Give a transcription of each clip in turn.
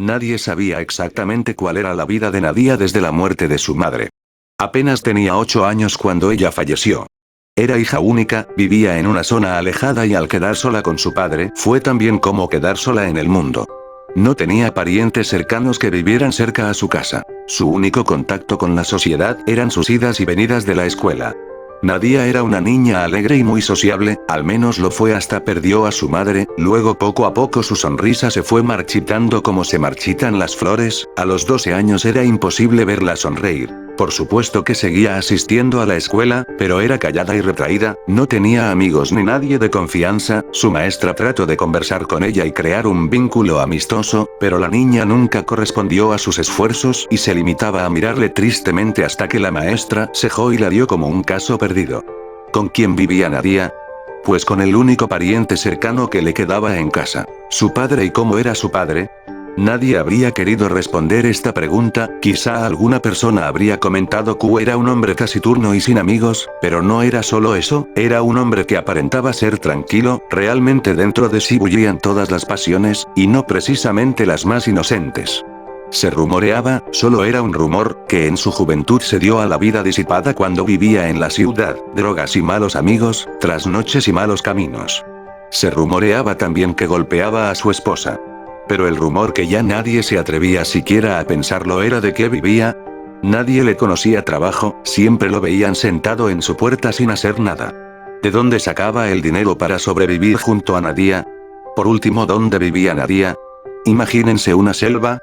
Nadie sabía exactamente cuál era la vida de Nadia desde la muerte de su madre. Apenas tenía 8 años cuando ella falleció. Era hija única, vivía en una zona alejada y al quedar sola con su padre, fue también como quedar sola en el mundo. No tenía parientes cercanos que vivieran cerca a su casa. Su único contacto con la sociedad eran sus idas y venidas de la escuela. Nadia era una niña alegre y muy sociable, al menos lo fue hasta perdió a su madre, luego poco a poco su sonrisa se fue marchitando como se marchitan las flores, a los 12 años era imposible verla sonreír. Por supuesto que seguía asistiendo a la escuela, pero era callada y retraída, no tenía amigos ni nadie de confianza, su maestra trató de conversar con ella y crear un vínculo amistoso, pero la niña nunca correspondió a sus esfuerzos y se limitaba a mirarle tristemente hasta que la maestra cejó y la dio como un caso perdido. ¿Con quién vivía Nadia? Pues con el único pariente cercano que le quedaba en casa. ¿Su padre y cómo era su padre? Nadie habría querido responder esta pregunta, quizá alguna persona habría comentado que era un hombre taciturno y sin amigos, pero no era solo eso, era un hombre que aparentaba ser tranquilo, realmente dentro de sí bullían todas las pasiones, y no precisamente las más inocentes. Se rumoreaba, solo era un rumor, que en su juventud se dio a la vida disipada cuando vivía en la ciudad, drogas y malos amigos, trasnoches y malos caminos. Se rumoreaba también que golpeaba a su esposa. Pero el rumor que ya nadie se atrevía siquiera a pensarlo era de que vivía. Nadie le conocía trabajo, siempre lo veían sentado en su puerta sin hacer nada. ¿De dónde sacaba el dinero para sobrevivir junto a Nadia? Por último, ¿dónde vivía Nadia? Imagínense una selva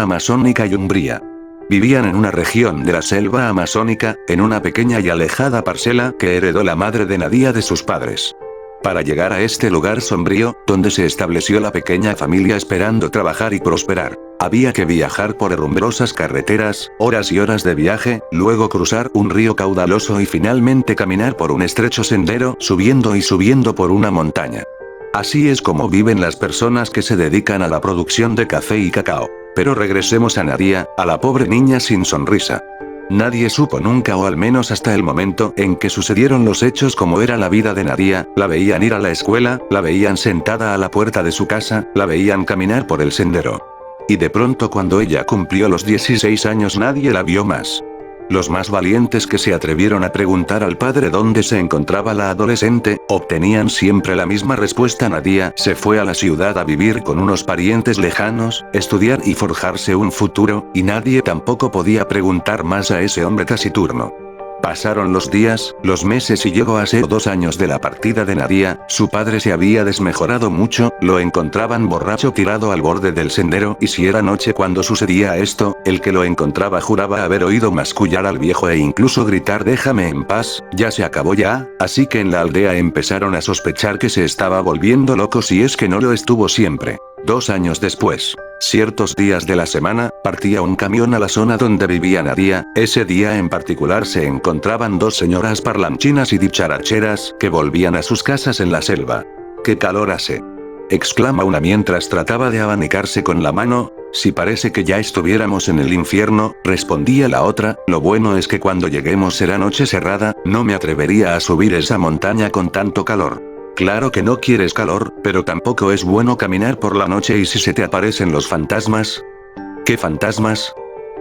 amazónica y umbría. Vivían en una región de la selva amazónica, en una pequeña y alejada parcela que heredó la madre de Nadia de sus padres. Para llegar a este lugar sombrío, donde se estableció la pequeña familia esperando trabajar y prosperar, había que viajar por herrumbrosas carreteras, horas y horas de viaje, luego cruzar un río caudaloso y finalmente caminar por un estrecho sendero, subiendo y subiendo por una montaña. Así es como viven las personas que se dedican a la producción de café y cacao. Pero regresemos a Nadia, a la pobre niña sin sonrisa. Nadie supo nunca, o al menos hasta el momento en que sucedieron los hechos, cómo era la vida de Nadia. La veían ir a la escuela, la veían sentada a la puerta de su casa, la veían caminar por el sendero. Y de pronto, cuando ella cumplió los 16 años, nadie la vio más. Los más valientes que se atrevieron a preguntar al padre dónde se encontraba la adolescente, obtenían siempre la misma respuesta: Nadia se fue a la ciudad a vivir con unos parientes lejanos, estudiar y forjarse un futuro, y nadie tampoco podía preguntar más a ese hombre taciturno. Pasaron los días, los meses y llegó a ser 2 años de la partida de Nadia. Su padre se había desmejorado mucho, lo encontraban borracho tirado al borde del sendero, y si era noche cuando sucedía esto, el que lo encontraba juraba haber oído mascullar al viejo e incluso gritar: déjame en paz, ya se acabó ya, así que en la aldea empezaron a sospechar que se estaba volviendo loco, si es que no lo estuvo siempre. 2 años después, ciertos días de la semana, partía un camión a la zona donde vivía Nadia. Ese día en particular se encontraban 2 señoras parlanchinas y dicharacheras que volvían a sus casas en la selva. ¡Qué calor hace!, exclama una mientras trataba de abanicarse con la mano. Si parece que ya estuviéramos en el infierno, respondía la otra. Lo bueno es que cuando lleguemos será noche cerrada, no me atrevería a subir esa montaña con tanto calor. Claro que no quieres calor, pero tampoco es bueno caminar por la noche. ¿Y si se te aparecen los fantasmas? ¿Qué fantasmas?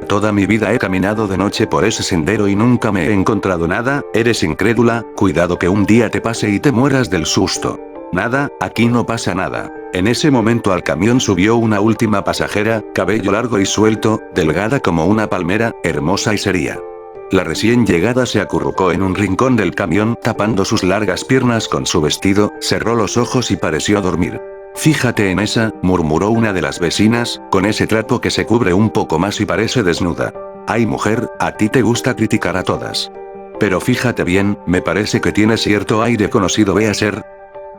Toda mi vida he caminado de noche por ese sendero y nunca me he encontrado nada. ¿Eres incrédula? Cuidado que un día te pase y te mueras del susto. Nada, aquí no pasa nada. En ese momento al camión subió una última pasajera, cabello largo y suelto, delgada como una palmera, hermosa y seria. La recién llegada se acurrucó en un rincón del camión, tapando sus largas piernas con su vestido, cerró los ojos y pareció dormir. Fíjate en esa, murmuró una de las vecinas, con ese trapo que se cubre un poco más y parece desnuda. Ay, mujer, a ti te gusta criticar a todas. Pero fíjate bien, me parece que tiene cierto aire conocido. Ve a ser.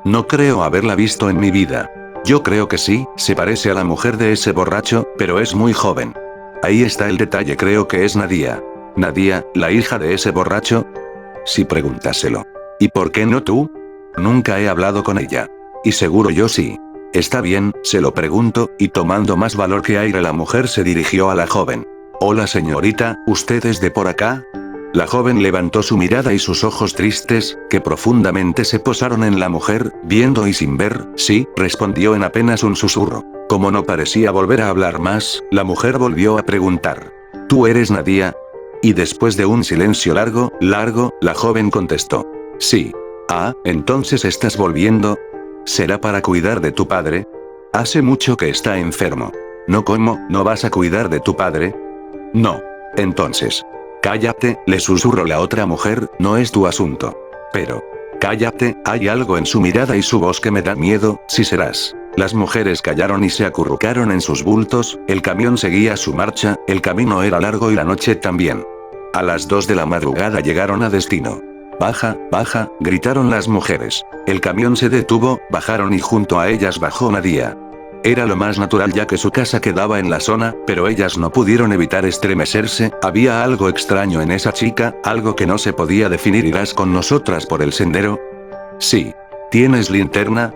No creo haberla visto en mi vida. Yo creo que sí, se parece a la mujer de ese borracho, pero es muy joven. Ahí está el detalle, creo que es Nadia. ¿Nadia, la hija de ese borracho? Sí, pregúntaselo. ¿Y por qué no tú? Nunca he hablado con ella. Y seguro yo sí. Está bien, se lo pregunto, y tomando más valor que aire la mujer se dirigió a la joven. Hola señorita, ¿usted es de por acá? La joven levantó su mirada y sus ojos tristes, que profundamente se posaron en la mujer, viendo y sin ver. Sí, respondió en apenas un susurro. Como no parecía volver a hablar más, la mujer volvió a preguntar. ¿Tú eres Nadia? Y después de un silencio largo, la joven contestó. Sí. Ah, entonces estás volviendo. ¿Será para cuidar de tu padre? Hace mucho que está enfermo. No, ¿cómo? ¿No vas a cuidar de tu padre? No. Entonces. Cállate, le susurró la otra mujer, no es tu asunto. Pero. Cállate, hay algo en su mirada y su voz que me da miedo, si serás. Las mujeres callaron y se acurrucaron en sus bultos, el camión seguía su marcha, el camino era largo y la noche también. A las 2 de la madrugada llegaron a destino. Baja, baja, gritaron las mujeres. El camión se detuvo, bajaron y junto a ellas bajó Nadia. Era lo más natural ya que su casa quedaba en la zona, pero ellas no pudieron evitar estremecerse, había algo extraño en esa chica, algo que no se podía definir. ¿Irás con nosotras por el sendero? Sí. ¿Tienes linterna?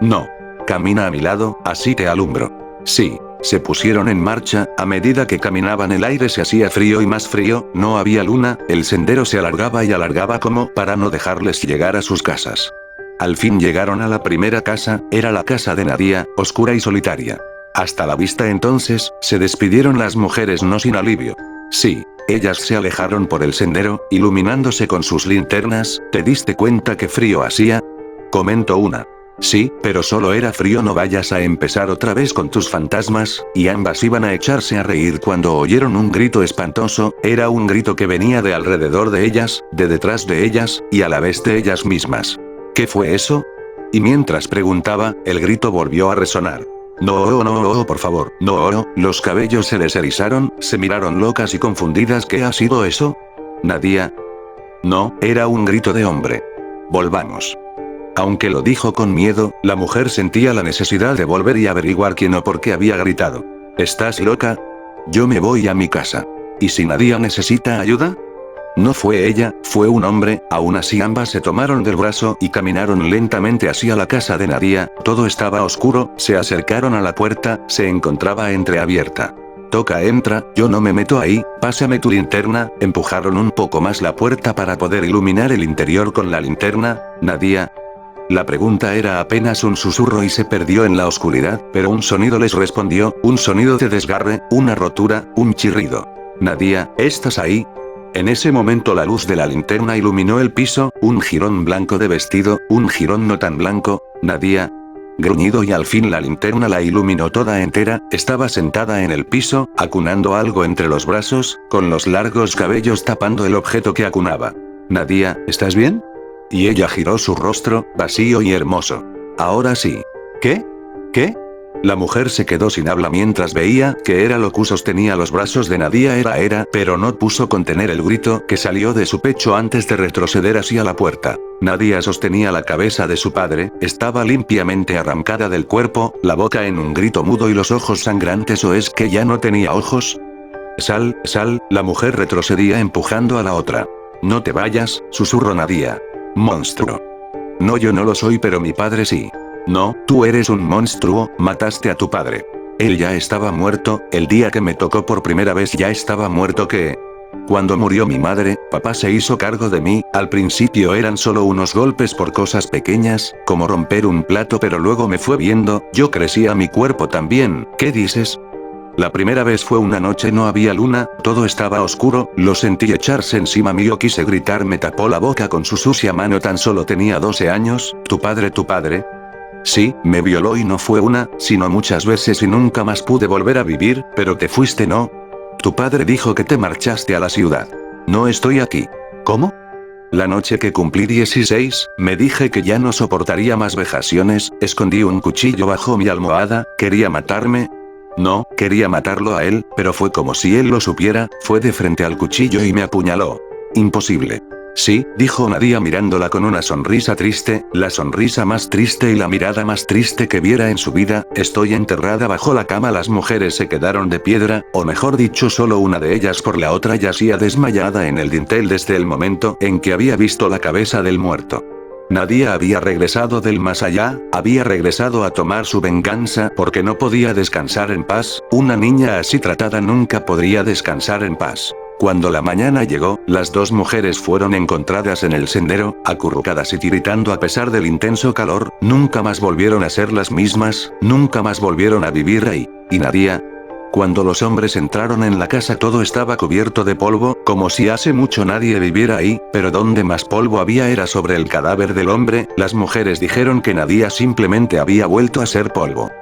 No. Camina a mi lado, así te alumbro. Sí. Se pusieron en marcha, a medida que caminaban el aire se hacía frío y más frío, no había luna, el sendero se alargaba y alargaba como para no dejarles llegar a sus casas. Al fin llegaron a la primera casa, era la casa de Nadia, oscura y solitaria. Hasta la vista entonces, se despidieron las mujeres no sin alivio. Sí, ellas se alejaron por el sendero, iluminándose con sus linternas. ¿Te diste cuenta qué frío hacía? Comentó una. Sí, pero solo era frío, no vayas a empezar otra vez con tus fantasmas, y ambas iban a echarse a reír cuando oyeron un grito espantoso, era un grito que venía de alrededor de ellas, de detrás de ellas, y a la vez de ellas mismas. ¿Qué fue eso? Y mientras preguntaba, el grito volvió a resonar. No, no, por favor, no, los cabellos se les erizaron, se miraron locas y confundidas. ¿Qué ha sido eso? Nadia. No, era un grito de hombre. Volvamos. Aunque lo dijo con miedo, la mujer sentía la necesidad de volver y averiguar quién o por qué había gritado. ¿Estás loca? Yo me voy a mi casa. ¿Y si Nadia necesita ayuda? No fue ella, fue un hombre, aún así ambas se tomaron del brazo y caminaron lentamente hacia la casa de Nadia, todo estaba oscuro, se acercaron a la puerta, se encontraba entreabierta. Toca, entra, yo no me meto ahí, pásame tu linterna, empujaron un poco más la puerta para poder iluminar el interior con la linterna. Nadia. La pregunta era apenas un susurro y se perdió en la oscuridad, pero un sonido les respondió, un sonido de desgarre, una rotura, un chirrido. Nadia, ¿estás ahí? En ese momento la luz de la linterna iluminó el piso, un jirón blanco de vestido, un jirón no tan blanco. Nadia. Gruñido y al fin la linterna la iluminó toda entera, estaba sentada en el piso, acunando algo entre los brazos, con los largos cabellos tapando el objeto que acunaba. Nadia, ¿estás bien? Y ella giró su rostro, vacío y hermoso. Ahora sí. ¿Qué? ¿Qué? La mujer se quedó sin habla mientras veía que era lo que sostenía los brazos de Nadia era, pero no puso contener el grito que salió de su pecho antes de retroceder hacia la puerta. Nadia sostenía la cabeza de su padre, estaba limpiamente arrancada del cuerpo, la boca en un grito mudo y los ojos sangrantes. ¿O es que ya no tenía ojos? Sal, la mujer retrocedía empujando a la otra. No te vayas, susurró Nadia. Monstruo. No, yo no lo soy, pero mi padre sí. No, tú eres un monstruo, mataste a tu padre. Él ya estaba muerto, el día que me tocó por primera vez ya estaba muerto. ¿Qué? Cuando murió mi madre, papá se hizo cargo de mí, al principio eran solo unos golpes por cosas pequeñas, como romper un plato, pero luego me fue viendo, yo crecía, mi cuerpo también. ¿Qué dices? La primera vez fue una noche, no había luna, todo estaba oscuro, lo sentí echarse encima mío, quise gritar, me tapó la boca con su sucia mano, tan solo tenía 12 años, ¿tu padre? Sí, me violó y no fue una, sino muchas veces y nunca más pude volver a vivir, pero te fuiste, ¿no? Tu padre dijo que te marchaste a la ciudad. No estoy aquí. ¿Cómo? La noche que cumplí 16, me dije que ya no soportaría más vejaciones, escondí un cuchillo bajo mi almohada, quería matarme. No, quería matarlo a él, pero fue como si él lo supiera, fue de frente al cuchillo y me apuñaló. Imposible. Sí, dijo Nadia mirándola con una sonrisa triste, la sonrisa más triste y la mirada más triste que viera en su vida. Estoy enterrada bajo la cama. Las mujeres se quedaron de piedra, o mejor dicho solo una de ellas, por la otra yacía desmayada en el dintel desde el momento en que había visto la cabeza del muerto. Nadia había regresado del más allá, había regresado a tomar su venganza porque no podía descansar en paz, una niña así tratada nunca podría descansar en paz. Cuando la mañana llegó, las dos mujeres fueron encontradas en el sendero, acurrucadas y tiritando a pesar del intenso calor. Nunca más volvieron a ser las mismas, nunca más volvieron a vivir ahí. ¿Y Nadia? Cuando los hombres entraron en la casa todo estaba cubierto de polvo, como si hace mucho nadie viviera ahí, pero donde más polvo había era sobre el cadáver del hombre. Las mujeres dijeron que Nadia simplemente había vuelto a ser polvo.